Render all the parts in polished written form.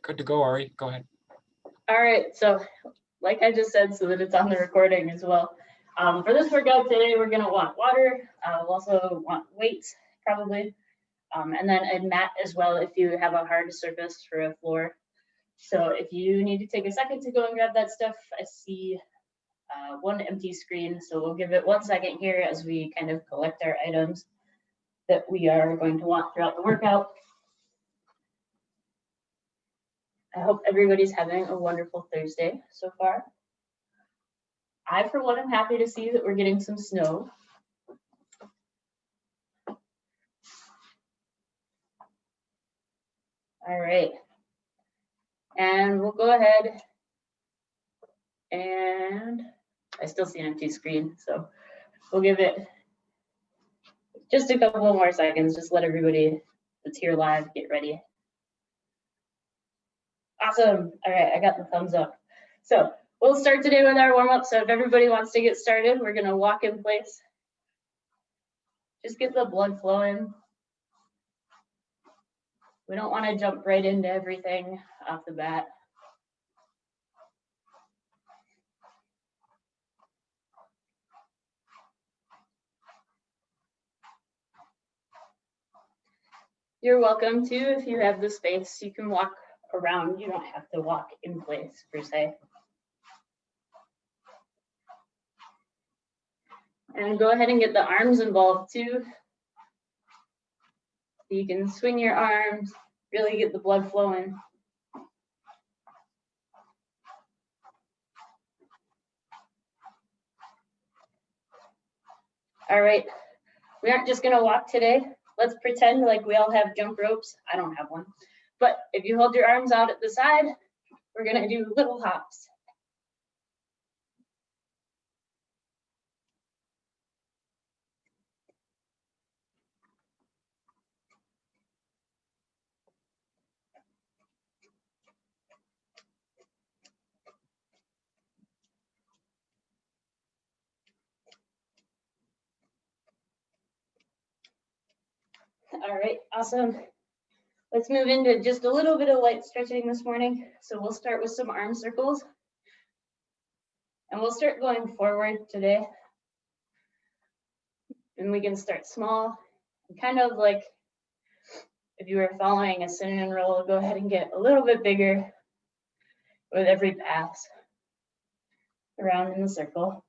Good to go, Ari. Go ahead. All right, so like I just said, so that it's on the recording as well. For this workout today, we're gonna want water. We'll also want weights, probably, and then a mat as well if you have a hard surface for a floor. So if you need to take a second to go and grab that stuff, I see one empty screen. So we'll give it 1 second here as we kind of collect our items that we are going to want throughout the workout. I hope everybody's having a wonderful Thursday so far. I, for one, am happy to see that we're getting some snow. All right. And we'll go ahead and I still see an empty screen, so we'll give it just a couple more seconds. Just let everybody that's here live get ready. Awesome. All right, I got the thumbs up. So we'll start today with our warm-up. So if everybody wants to get started, we're gonna walk in place. Just get the blood flowing. We don't want to jump right into everything off the bat. You're welcome to, if you have the space, you can walk around. You don't have to walk in place per se. And go ahead and get the arms involved too. You can swing your arms, really get the blood flowing. All right, we aren't just gonna walk today. Let's pretend like we all have jump ropes. I don't have one. But if you hold your arms out at the side, we're gonna do little hops. All right, awesome. Let's move into just a little bit of light stretching this morning. So we'll start with some arm circles. And we'll start going forward today. And we can start small, kind of like if you were following a cinnamon roll, go ahead and get a little bit bigger with every pass around in the circle.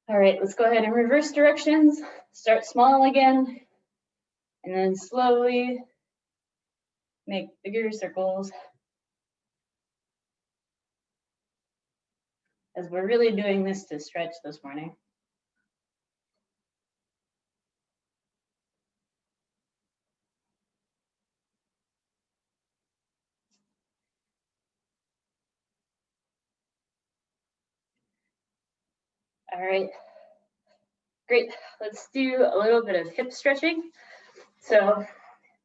All right, let's go ahead and reverse directions. Start small again, and then slowly make bigger circles as we're really doing this to stretch this morning. All right, great. Let's do a little bit of hip stretching. So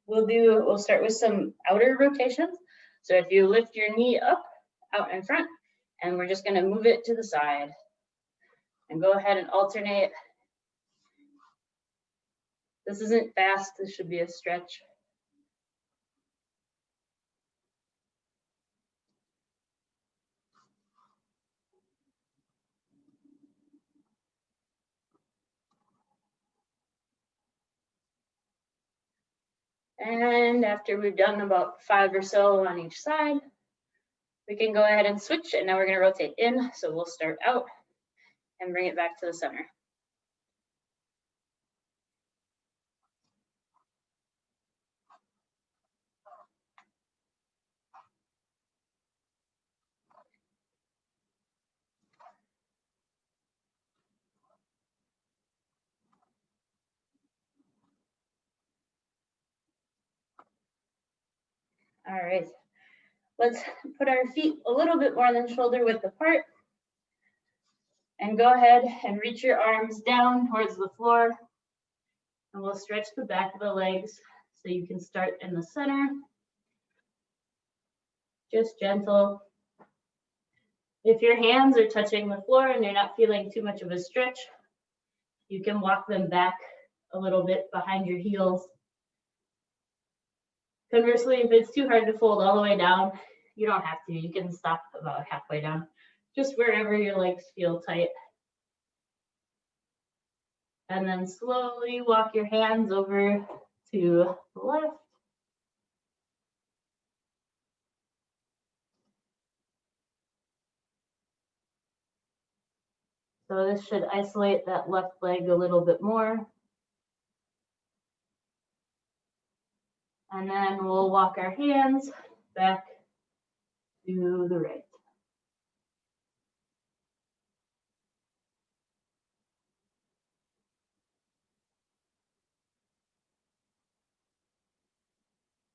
we'll start with some outer rotations. So if you lift your knee up, out in front, and we're just gonna move it to the side. And go ahead and alternate. This isn't fast, this should be a stretch. And after we've done about 5 or so on each side, we can go ahead and switch, and now we're gonna rotate in. So we'll start out and bring it back to the center. All right, let's put our feet a little bit more than shoulder width apart. And go ahead and reach your arms down towards the floor. And we'll stretch the back of the legs so you can start in the center. just gentle. If your hands are touching the floor and you're not feeling too much of a stretch, you can walk them back a little bit behind your heels. Conversely, if it's too hard to fold all the way down, you don't have to. You can stop about halfway down, just wherever your legs feel tight. And then slowly walk your hands over to the left. So this should isolate that left leg a little bit more. And then we'll walk our hands back to the right.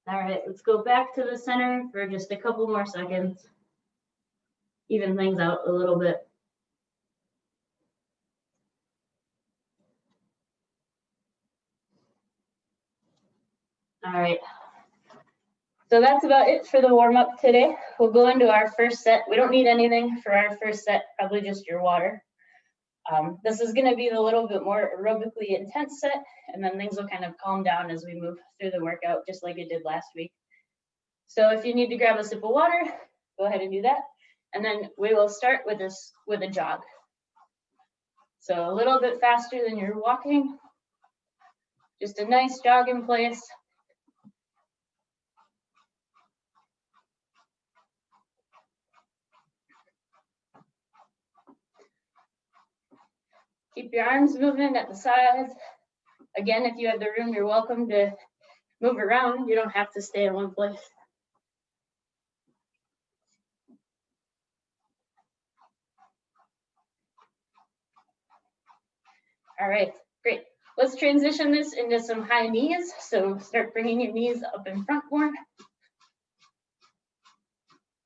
All right, let's go back to the center for just a couple more seconds. Even things out a little bit. All right. So that's about it for the warm up today. We'll go into our first set. We don't need anything for our first set, probably just your water. This is going to be the little bit more aerobically intense set, and then things will kind of calm down as we move through the workout, just like it did last week. So if you need to grab a sip of water, go ahead and do that. And then we will start with a jog. So a little bit faster than you're walking. Just a nice jog in place. Keep your arms moving at the sides. Again, if you have the room, you're welcome to move around. You don't have to stay in one place. All right, great. Let's transition this into some high knees. So start bringing your knees up in front more.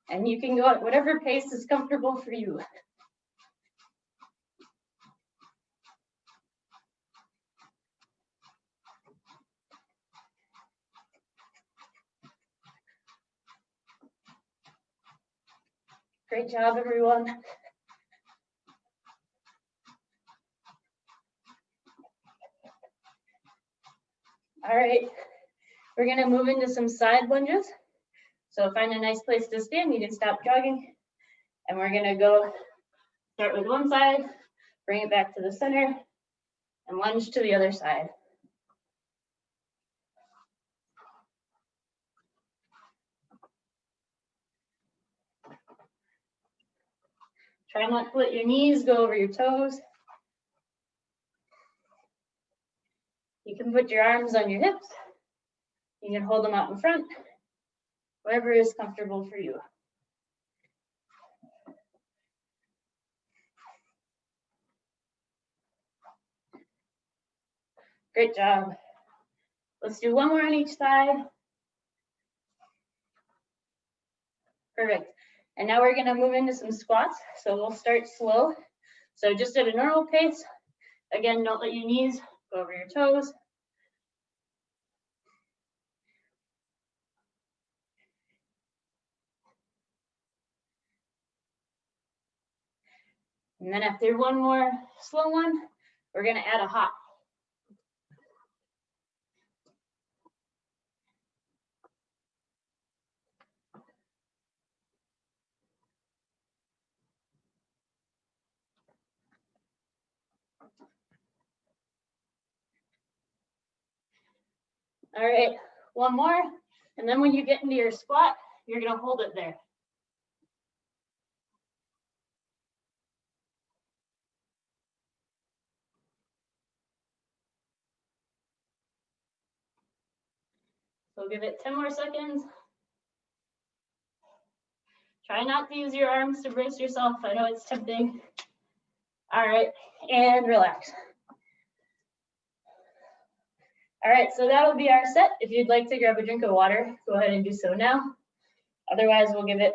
And you can go at whatever pace is comfortable for you. Great job, everyone. All right, we're gonna move into some side lunges. So find a nice place to stand. You can stop jogging. And we're gonna go start with one side, bring it back to the center, and lunge to the other side. Try not to let your knees go over your toes. You can put your arms on your hips. You can hold them out in front, whatever is comfortable for you. Great job. Let's do one more on each side. Perfect. And now we're gonna move into some squats. So we'll start slow. So just at a normal pace. Again, don't let your knees go over your toes. And then after one more slow one, we're gonna add a hop. All right, one more. And then when you get into your squat, you're gonna hold it there. So give it 10 more seconds. Try not to use your arms to brace yourself. I know it's tempting. All right, and relax. All right, so that'll be our set. If you'd like to grab a drink of water, go ahead and do so now. Otherwise, we'll give it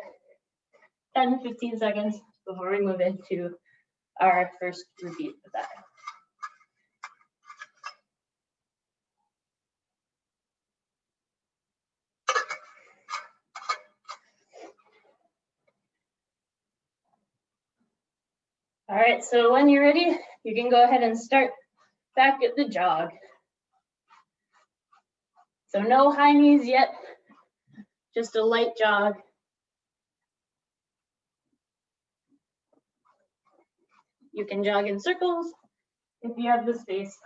10, 15 seconds before we move into our first repeat of that. All right, so when you're ready, you can go ahead and start back at the jog. So no high knees yet, just a light jog. You can jog in circles if you have the space.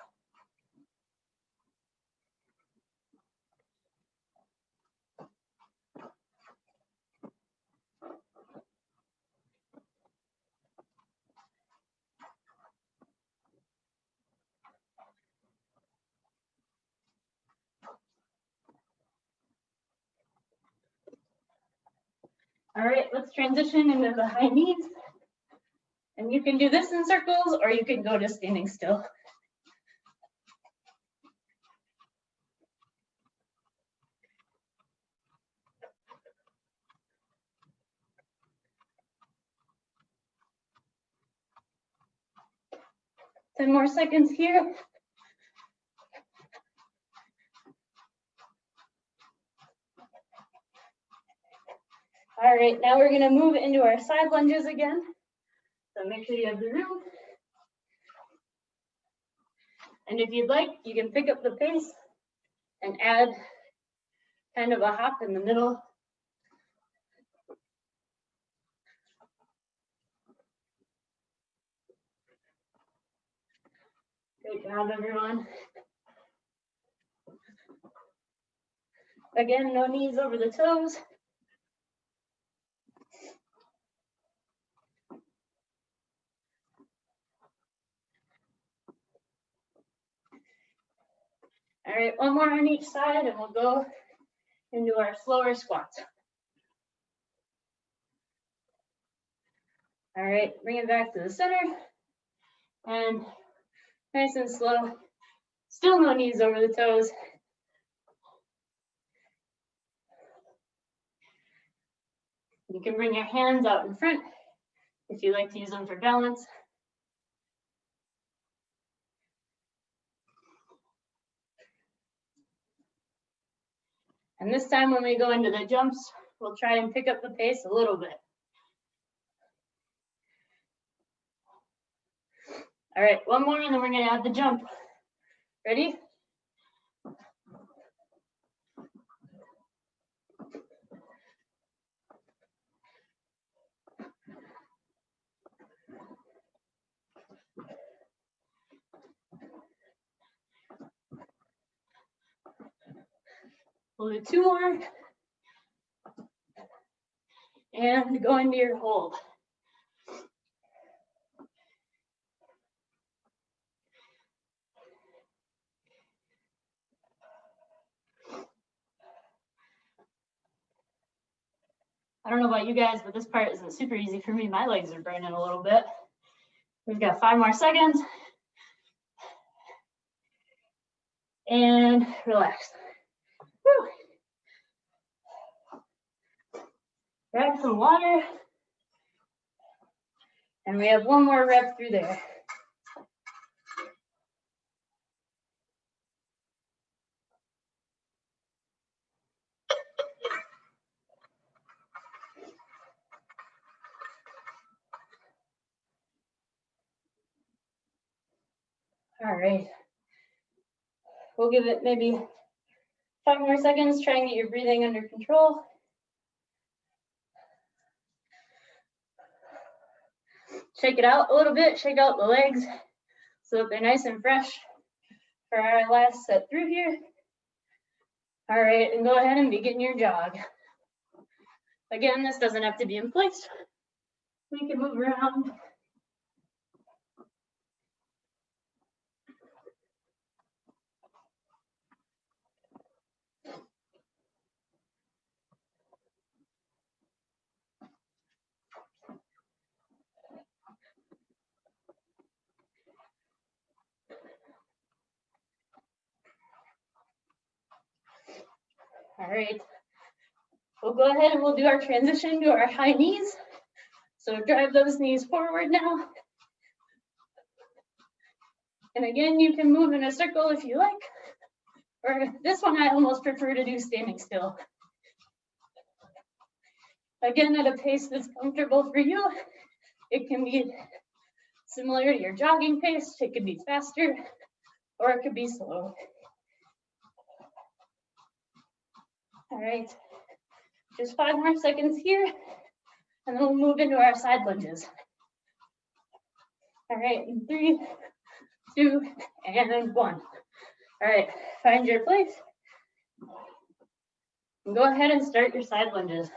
All right, let's transition into the high knees. And you can do this in circles or you can go to standing still. Ten more seconds here. All right, now we're gonna move into our side lunges again. So make sure you have the room. And if you'd like, you can pick up the pace and add kind of a hop in the middle. Great job, everyone. Again, no knees over the toes. All right, one more on each side and we'll go into our slower squats. All right, bring it back to the center and nice and slow. Still no knees over the toes. You can bring your hands out in front if you like to use them for balance. And this time when we go into the jumps, we'll try and pick up the pace a little bit. All right, one more and then we're gonna add the jump. Ready? We'll do two more. And go into your hold. I don't know about you guys, but this part isn't super easy for me. My legs are burning a little bit. We've got 5 more seconds. And relax. Whew. Grab some water. And we have one more rep through there. All right. We'll give it maybe 5 more seconds. Try and get your breathing under control. Shake it out a little bit, shake out the legs so that they're nice and fresh for our last set through here. All right, and go ahead and begin your jog. Again, this doesn't have to be in place. We can move around. All right, we'll go ahead and we'll do our transition to our high knees. So drive those knees forward now. And again, you can move in a circle if you like, or this one I almost prefer to do standing still. Again, at a pace that's comfortable for you. It can be similar to your jogging pace. It could be faster or it could be slow. All right, just 5 more seconds here, and then we'll move into our side lunges. All right, in 3, 2, and 1. All right, find your place. And go ahead and start your side lunges.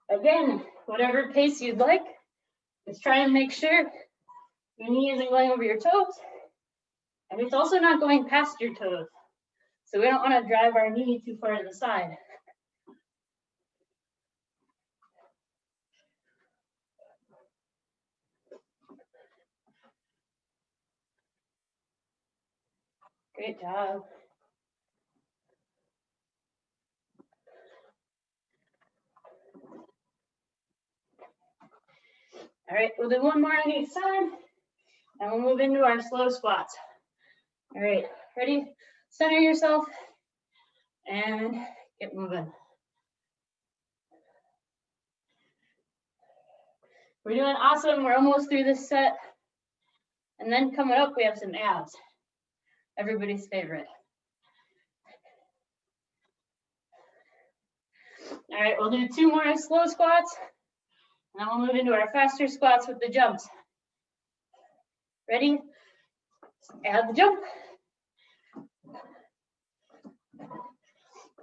Again, whatever pace you'd like, just try and make sure your knee isn't going over your toes, and it's also not going past your toes. So we don't want to drive our knee too far to the side. Great job. All right, we'll do one more on each side, and we'll move into our slow squats. All right, ready? Center yourself, and get moving. We're doing awesome. We're almost through this set. And then coming up, we have some abs. Everybody's favorite. All right, we'll do 2 more slow squats, and then we'll move into our faster squats with the jumps. Ready? Add the jump.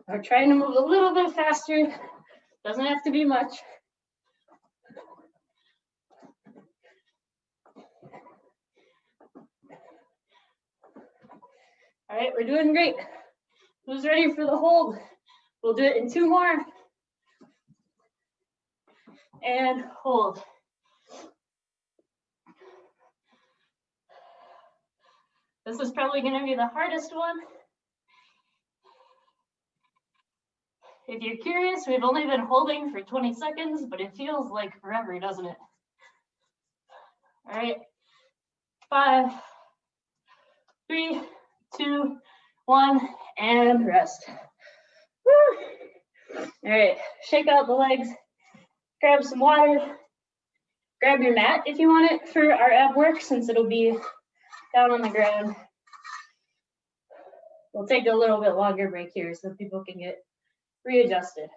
We're trying to move a little bit faster. Doesn't have to be much. All right, we're doing great. Who's ready for the hold? We'll do it in 2 more. And hold. This is probably going to be the hardest one. If you're curious, we've only been holding for 20 seconds, but it feels like forever, doesn't it? All right, 5, 3, 2, 1, and rest. Woo. All right, shake out the legs, grab some water, grab your mat if you want it for our ab work, since it'll be down on the ground. We'll take a little bit longer break here so people can get readjusted.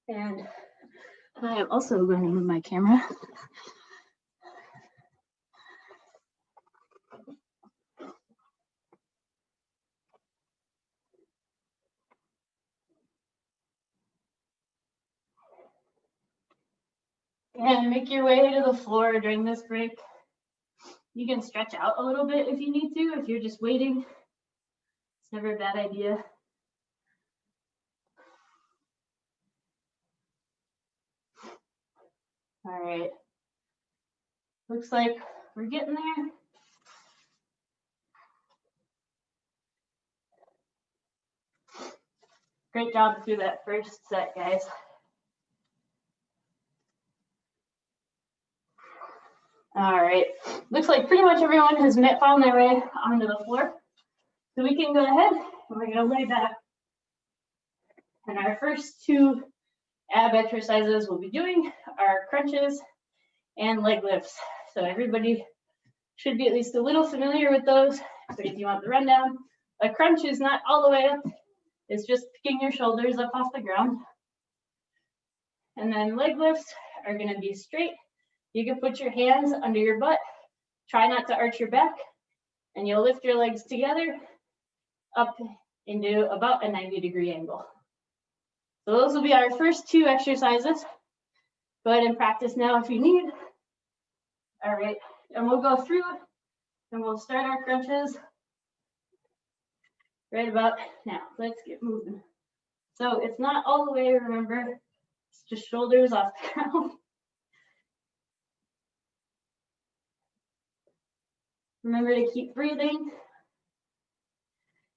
And I am also going to move my camera. And make your way to the floor during this break. You can stretch out a little bit if you need to, if you're just waiting. It's never a bad idea. All right. Looks like we're getting there. Great job through that first set, guys. All right, looks like pretty much everyone has found their way onto the floor. So we can go ahead and we're gonna lay back. And our first 2 ab exercises we'll be doing are crunches and leg lifts. So everybody should be at least a little familiar with those. But if you want the rundown, a crunch is not all the way up. It's just picking your shoulders up off the ground. And then leg lifts are gonna be straight. You can put your hands under your butt. Try not to arch your back, and you'll lift your legs together up into about a 90-degree angle. So those will be our first 2 exercises. Go ahead and practice now if you need. All right, and we'll go through and we'll start our crunches right about now. Let's get moving. So it's not all the way, remember, it's just shoulders off the ground. Remember to keep breathing.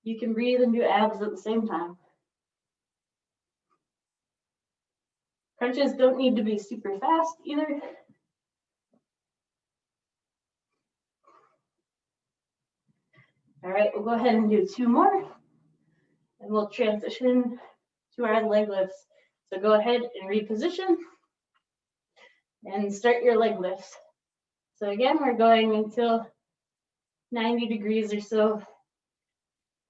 You can breathe and do abs at the same time. Crunches don't need to be super fast either. All right, we'll go ahead and do 2 more, and we'll transition to our leg lifts. So go ahead and reposition and start your leg lifts. So again, we're going until 90 degrees or so.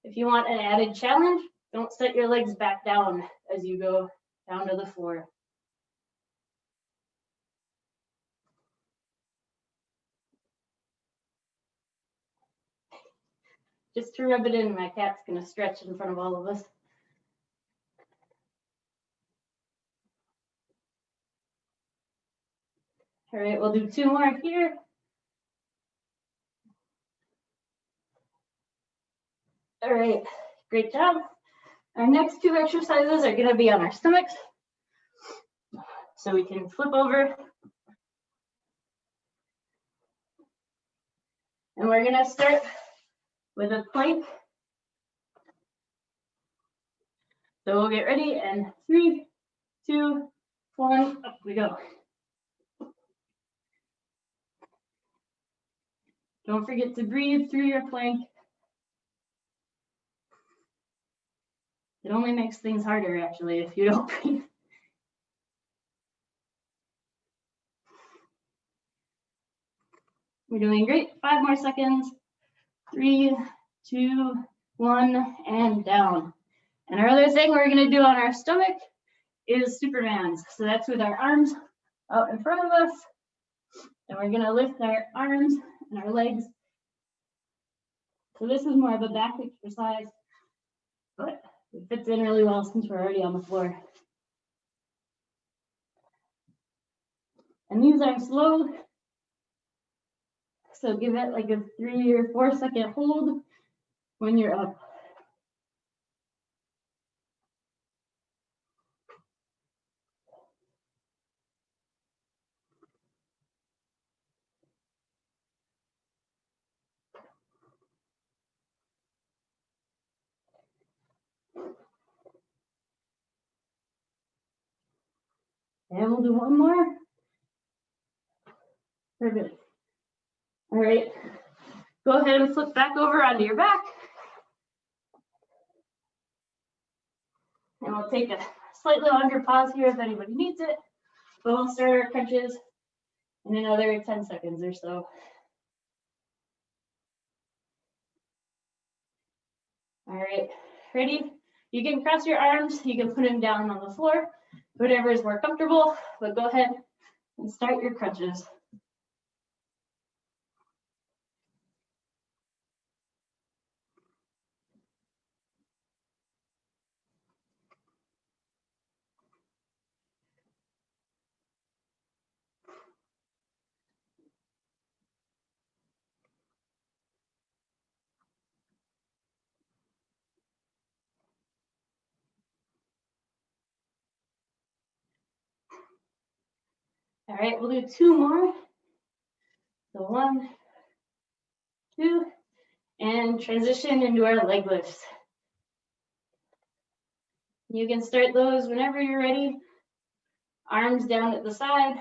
If you want an added challenge, don't set your legs back down as you go down to the floor. Just to rub it in, my cat's gonna stretch in front of all of us. All right, we'll do 2 more here. All right, great job. Our next 2 exercises are gonna be on our stomachs. So we can flip over. And we're gonna start with a plank. So we'll get ready, and 3, 2, 1, up we go. Don't forget to breathe through your plank. It only makes things harder, actually, if you don't breathe. We're doing great. 5 more seconds. 3, 2, 1, and down. And our other thing we're gonna do on our stomach is Supermans. So that's with our arms out in front of us. And we're gonna lift our arms and our legs. So this is more of a back exercise, but it fits in really well since we're already on the floor. And these are slow. So give it like a 3 or 4 second hold when you're up. And we'll do 1 more. Perfect. All right. Go ahead and flip back over onto your back. And we'll take a slightly longer pause here if anybody needs it. But we'll start our crunches in another 10 seconds or so. All right, ready? You can cross your arms, you can put them down on the floor, whatever is more comfortable, but go ahead and start your crunches. All right, we'll do 2 more. So 1, 2, and transition into our leg lifts. You can start those whenever you're ready. Arms down at the side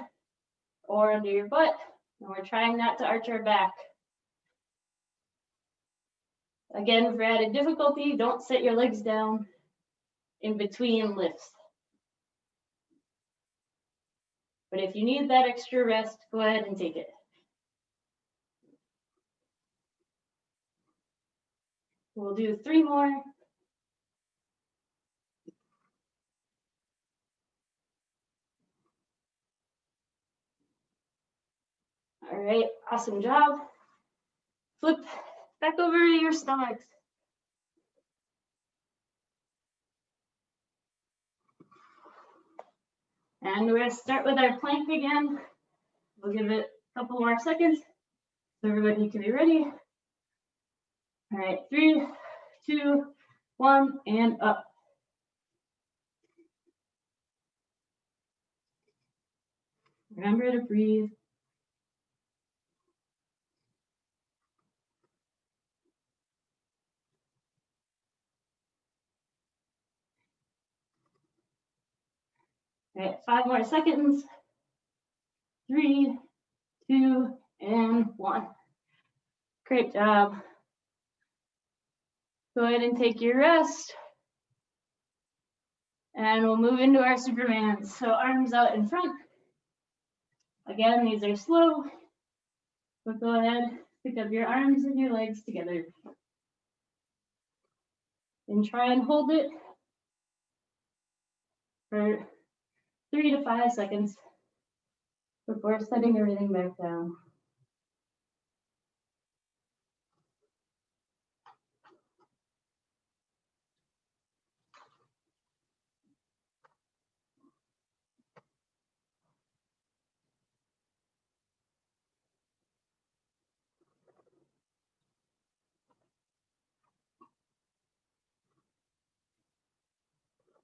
or under your butt. And we're trying not to arch our back. Again, for added difficulty, don't set your legs down in between lifts. But if you need that extra rest, go ahead and take it. We'll do 3 more. All right, awesome job. Flip back over to your stomachs. And we're gonna start with our plank again. We'll give it a couple more seconds so everybody can be ready. All right, 3, 2, 1, and up. Remember to breathe. All right, 5 more seconds. 3, 2, and 1. Great job. Go ahead and take your rest. And we'll move into our Supermans. So arms out in front. Again, these are slow, but go ahead, pick up your arms and your legs together. And try and hold it for 3 to 5 seconds before setting everything back down.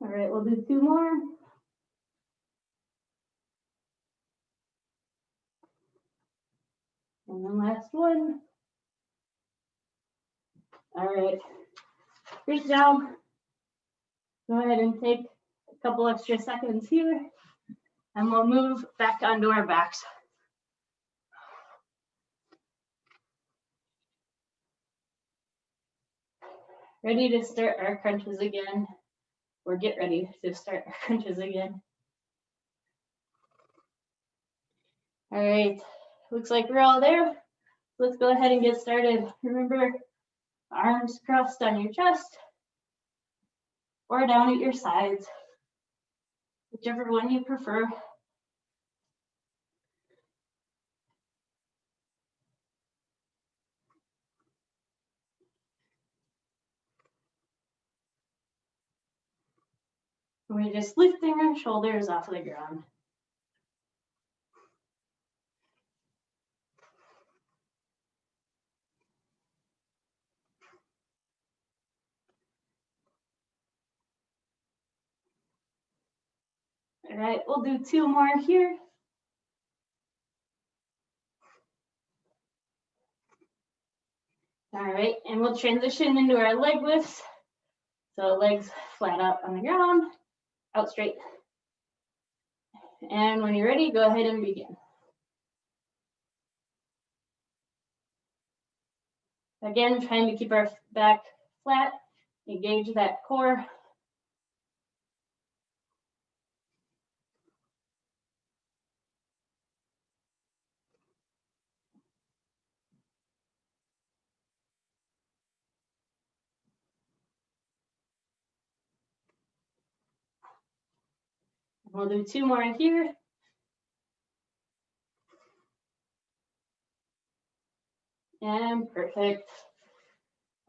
All right, we'll do 2 more. And then last one. All right, reach down. Go ahead and take a couple extra seconds here, and we'll move back onto our backs. Ready to start our crunches again, or get ready to start our crunches again. All right, looks like we're all there. Let's go ahead and get started. Remember, arms crossed on your chest or down at your sides, whichever one you prefer. We're just lifting our shoulders off of the ground. All right, we'll do 2 more here. All right, and we'll transition into our leg lifts. So legs flat out on the ground, out straight. And when you're ready, go ahead and begin. Again, trying to keep our back flat, engage that core. We'll do 2 more here. And perfect.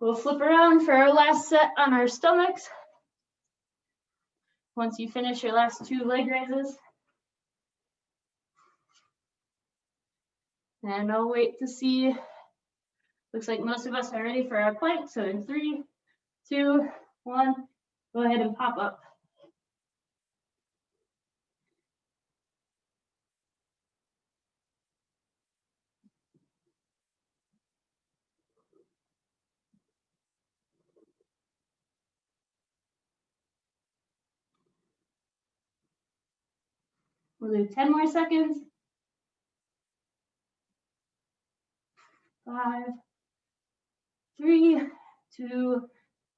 We'll flip around for our last set on our stomachs. Once you finish your last 2 leg raises. And I'll wait to see. Looks like most of us are ready for our plank. So in 3, 2, 1, go ahead and pop up. We'll do 10 more seconds. 5, 3, 2,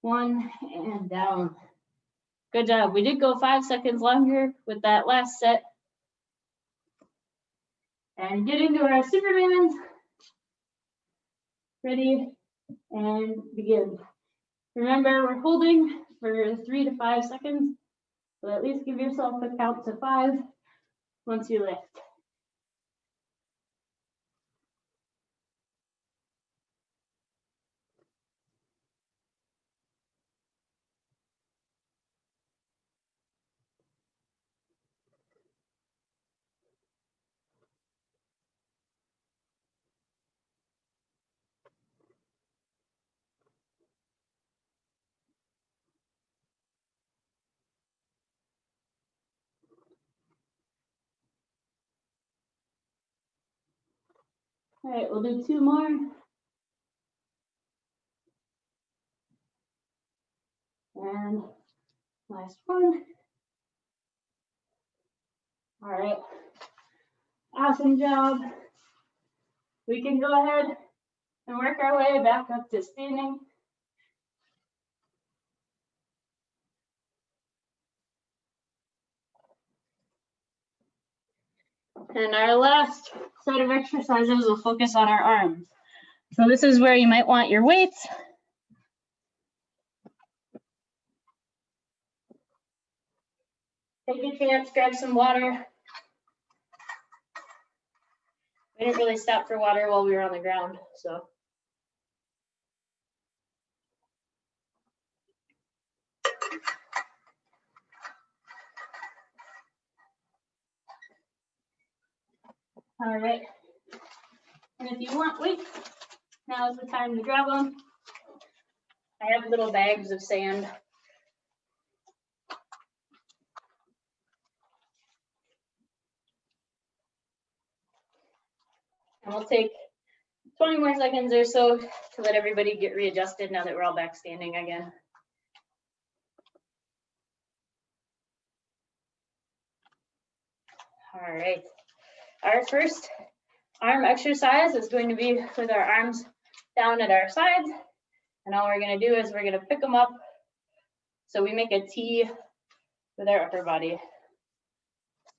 1, and down. Good job. We did go 5 seconds longer with that last set. And get into our Supermans. Ready, and begin. Remember, we're holding for 3 to 5 seconds. So at least give yourself a count to 5 once you lift. All right, we'll do 2 more. And last one. All right, awesome job. We can go ahead and work our way back up to standing. And our last set of exercises will focus on our arms. So this is where you might want your weights. Take a chance, grab some water. We didn't really stop for water while we were on the ground, so. All right, and if you want weights, now is the time to grab them. I have little bags of sand. And we'll take 20 more seconds or so to let everybody get readjusted now that we're all back standing again. All right, our first arm exercise is going to be with our arms down at our sides. And all we're gonna do is we're gonna pick them up so we make a T with our upper body.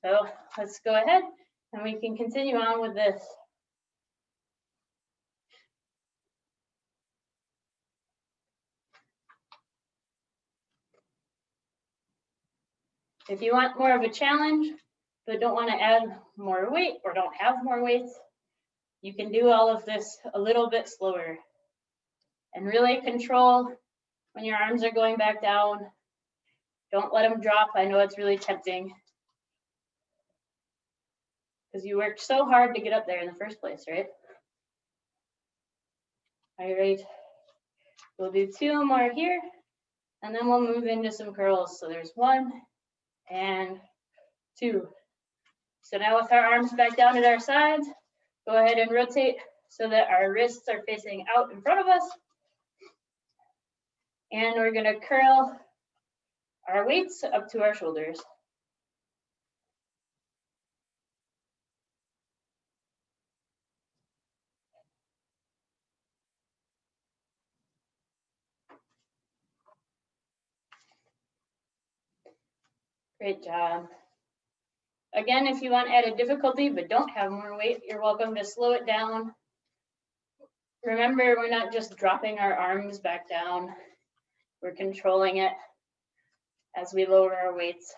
So let's go ahead and we can continue on with this. If you want more of a challenge, but don't want to add more weight or don't have more weights, you can do all of this a little bit slower and really control when your arms are going back down. Don't let them drop. I know it's really tempting because you worked so hard to get up there in the first place, right? All right, we'll do 2 more here and then we'll move into some curls. So there's 1 and 2. So now with our arms back down at our sides, go ahead and rotate so that our wrists are facing out in front of us. And we're gonna curl our weights up to our shoulders. Great job. Again, if you want added difficulty but don't have more weight, you're welcome to slow it down. Remember, we're not just dropping our arms back down. We're controlling it as we lower our weights.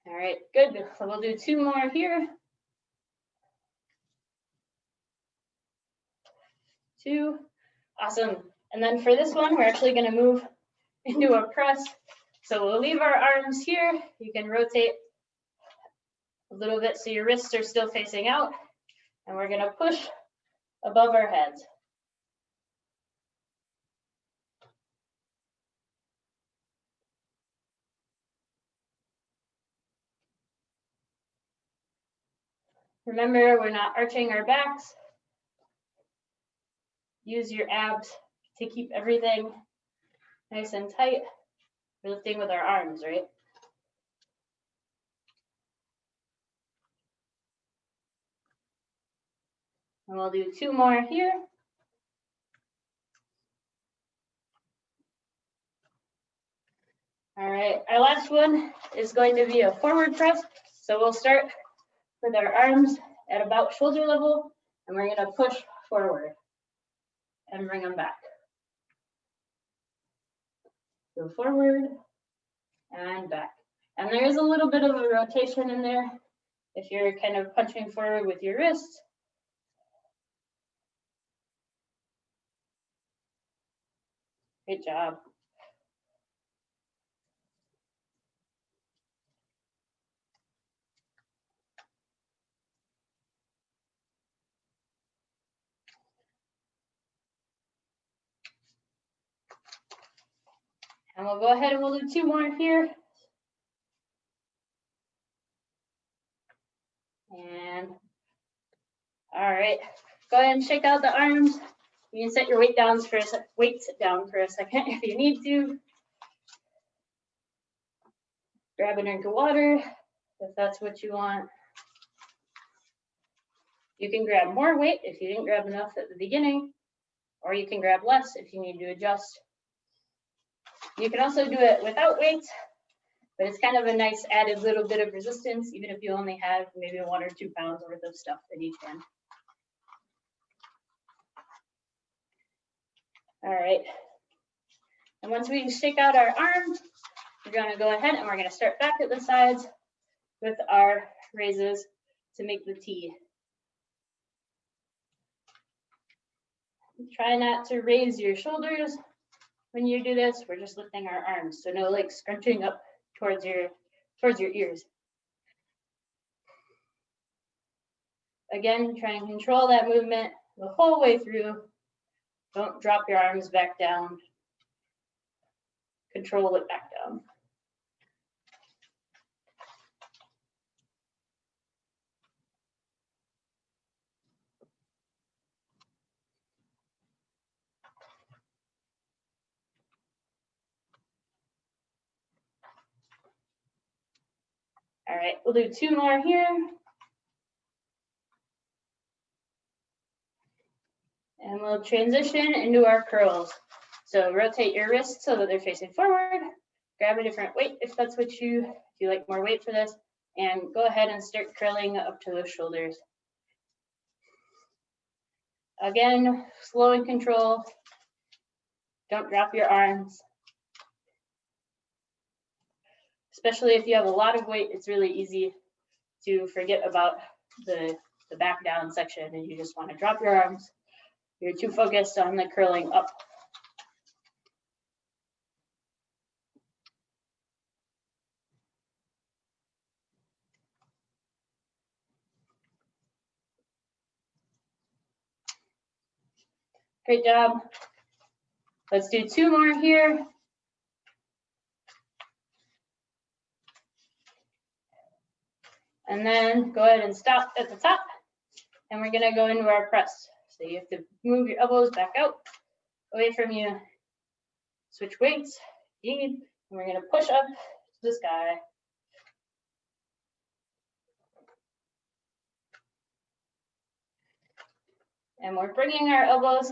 All right, good. So we'll do 2 more here. 2, awesome. And then for this one, we're actually gonna move into a press. So we'll leave our arms here. You can rotate a little bit so your wrists are still facing out. And we're gonna push above our heads. Remember, we're not arching our backs. Use your abs to keep everything nice and tight. We're lifting with our arms, right? And we'll do 2 more here. All right, our last one is going to be a forward press. So we'll start with our arms at about shoulder level, and we're gonna push forward and bring them back. So forward and back. And there is a little bit of a rotation in there if you're kind of punching forward with your wrist. Great job. And we'll go ahead and we'll do 2 more here. And all right, go ahead and shake out the arms. You can set your weights down for a second if you need to. Grab a drink of water if that's what you want. You can grab more weight if you didn't grab enough at the beginning, or you can grab less if you need to adjust. You can also do it without weights, but it's kind of a nice added little bit of resistance, even if you only have maybe 1 or 2 pounds worth of stuff in each hand. All right. And once we shake out our arms, we're going to go ahead and we're going to start back at the sides with our raises to make the T. Try not to raise your shoulders when you do this. We're just lifting our arms, so no like scrunching up towards your ears. Again, try and control that movement the whole way through. Don't drop your arms back down. Control it back down. All right, we'll do 2 more here. And we'll transition into our curls. So rotate your wrists so that they're facing forward. Grab a different weight if that's what if you like more weight for this. And go ahead and start curling up to those shoulders. Again, slow and control. Don't drop your arms. Especially if you have a lot of weight, it's really easy to forget about the back down section and you just want to drop your arms. You're too focused on the curling up. Great job. Let's do 2 more here. And then go ahead and stop at the top. And we're gonna go into our press. So you have to move your elbows back out, away from you. Switch weights, if you need, and we're gonna push up to the sky. And we're bringing our elbows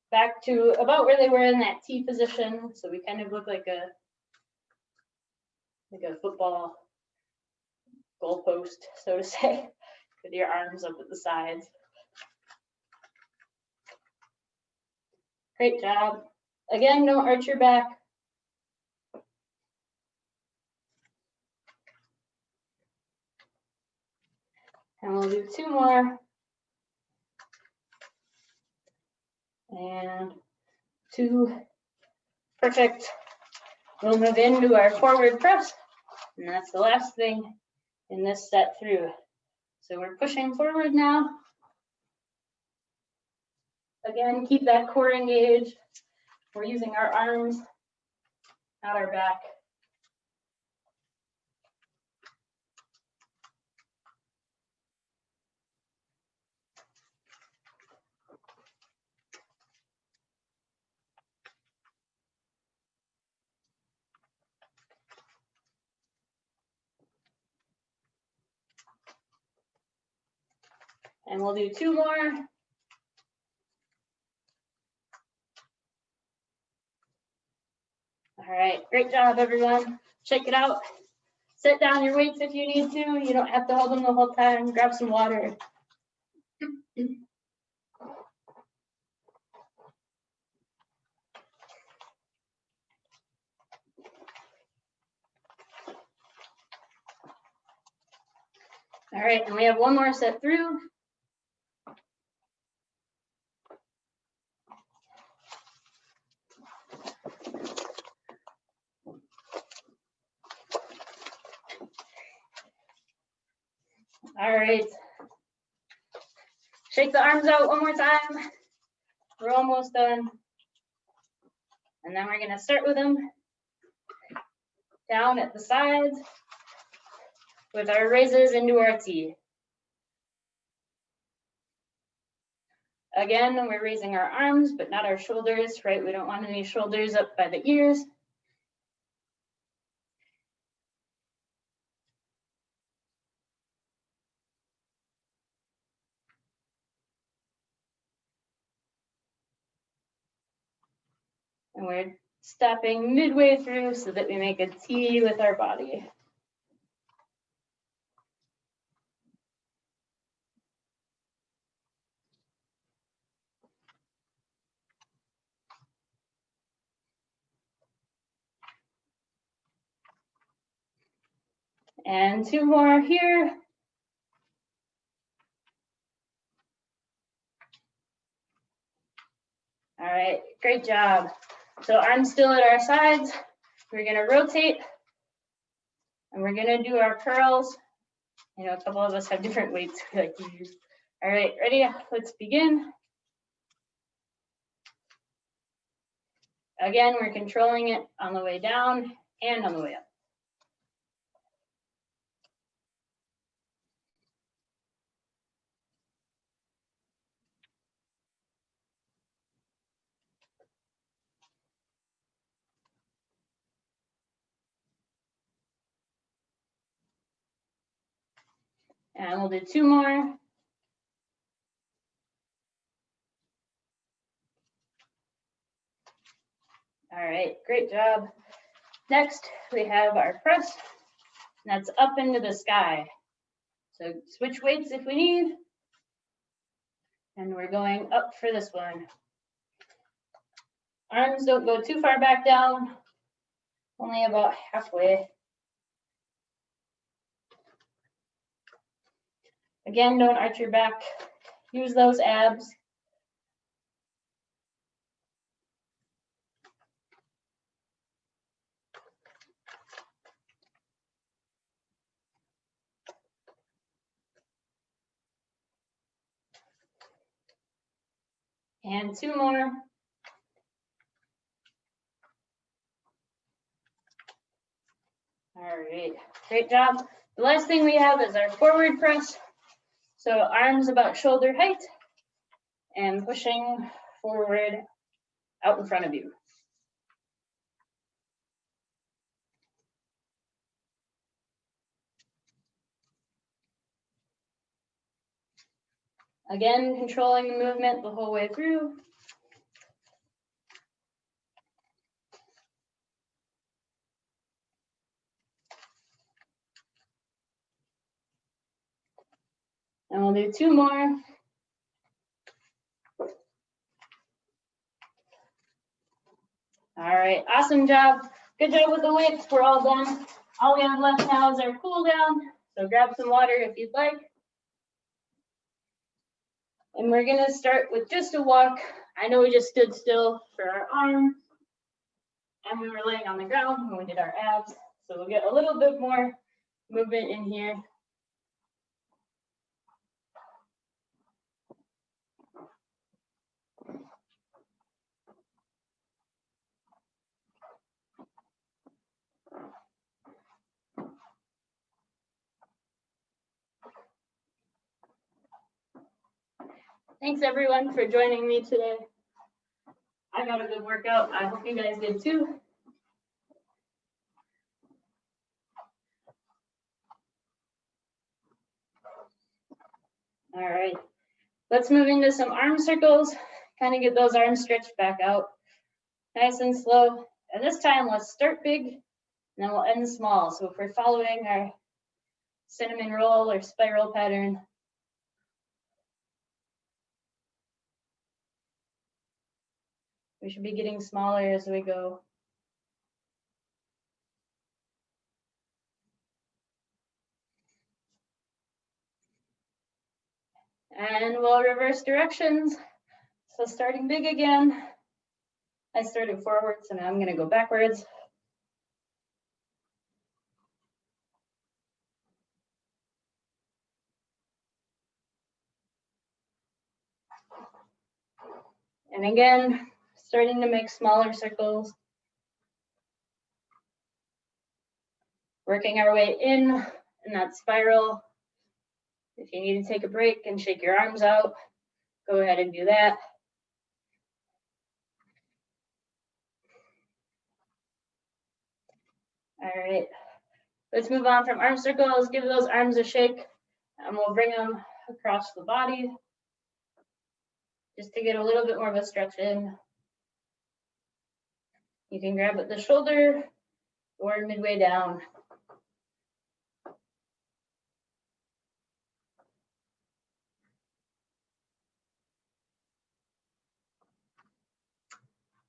back to about where they were in that T position. So we kind of look like a football goalpost, so to say, with your arms up at the sides. Great job. Again, don't arch your back. And we'll do 2 more. And 2. Perfect. We'll move into our forward press. And that's the last thing in this set through. So we're pushing forward now. Again, keep that core engaged. We're using our arms, not our back. And we'll do 2 more. All right, great job, everyone. Check it out. Set down your weights if you need to. You don't have to hold them the whole time. Grab some water. All right, and we have 1 more set through. All right. Shake the arms out 1 more time. We're almost done. And then we're gonna start with them down at the sides with our raises into our T. Again, we're raising our arms, but not our shoulders, right? We don't want any shoulders up by the ears. And we're stopping midway through so that we make a T with our body. And 2 more here. All right, great job. So arms still at our sides. We're gonna rotate and we're gonna do our curls. You know, a couple of us have different weights we like to use. All right, ready? Let's begin. Again, we're controlling it on the way down and on the way up. And we'll do 2 more. All right, great job. Next, we have our press. That's up into the sky. So switch weights if we need. And we're going up for this one. Arms don't go too far back down, only about halfway. Again, don't arch your back. Use those abs. And 2 more. All right, great job. The last thing we have is our forward press. So arms about shoulder height and pushing forward out in front of you. Again, controlling the movement the whole way through. And we'll do 2 more. All right, awesome job. Good job with the weights. We're all done. All we have left now is our cool down. So grab some water if you'd like. And we're gonna start with just a walk. I know we just stood still for our arms and we were laying on the ground when we did our abs. So we'll get a little bit more movement in here. Thanks everyone for joining me today. I got a good workout. I hope you guys did too. All right, let's move into some arm circles, kind of get those arms stretched back out, nice and slow. And this time, let's start big, and then we'll end small. So if we're following our cinnamon roll or spiral pattern, we should be getting smaller as we go. And we'll reverse directions. So starting big again. I started forward, so now I'm gonna go backwards. And again, starting to make smaller circles. Working our way in that spiral. If you need to take a break and shake your arms out, go ahead and do that. All right, let's move on from arm circles. Give those arms a shake, and we'll bring them across the body just to get a little bit more of a stretch in. You can grab at the shoulder or midway down.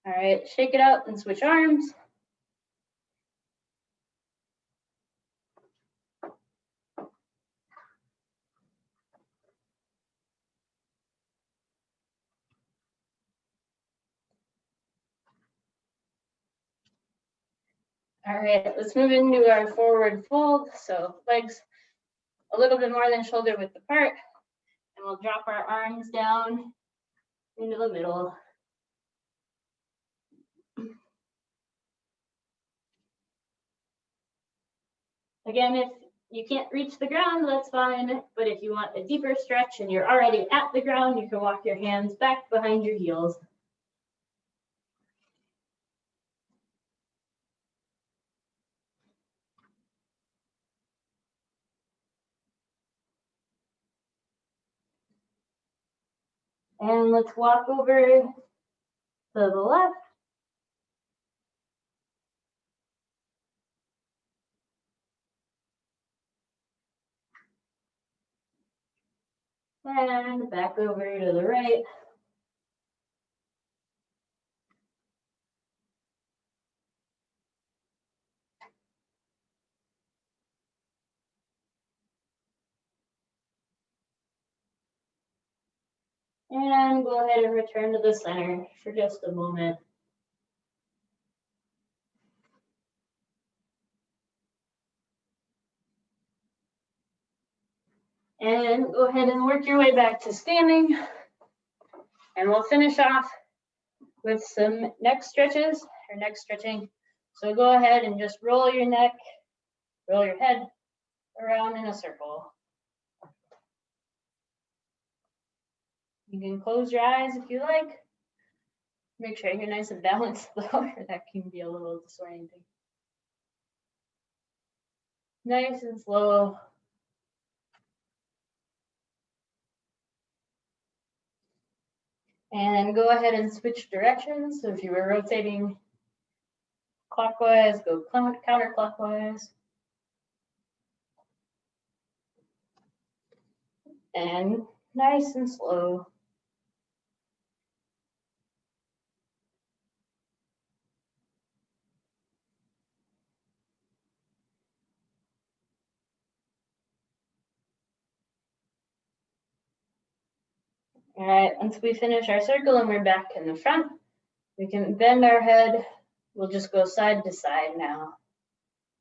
All right, shake it out and switch arms. All right, let's move into our forward fold. So legs a little bit more than shoulder width apart, and we'll drop our arms down into the middle. Again, if you can't reach the ground, that's fine. But if you want a deeper stretch and you're already at the ground, you can walk your hands back behind your heels. And let's walk over to the left. And back over to the right. And go ahead and return to the center for just a moment. And go ahead and work your way back to standing. And we'll finish off with some neck stretches or neck stretching. So go ahead and just roll your neck, roll your head around in a circle. You can close your eyes if you like. Make sure you're nice and balanced though, or that can be a little disorienting. Nice and slow. And go ahead and switch directions. So if you were rotating clockwise, go counterclockwise. And nice and slow. All right, once we finish our circle and we're back in the front, we can bend our head. We'll just go side to side now.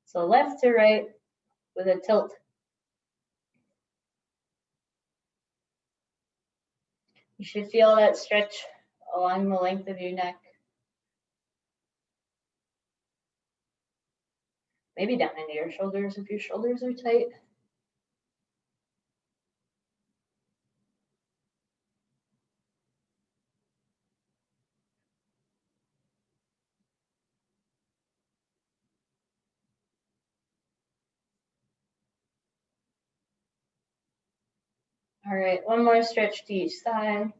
So left to right with a tilt. You should feel that stretch along the length of your neck. Maybe down into your shoulders if your shoulders are tight. All right, one more stretch to each side.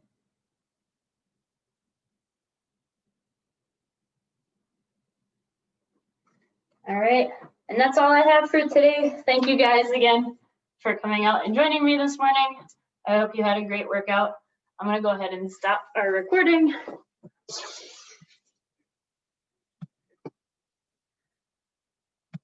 All right, and that's all I have for today. Thank you guys again for coming out and joining me this morning. I hope you had a great workout. I'm gonna go ahead and stop our recording.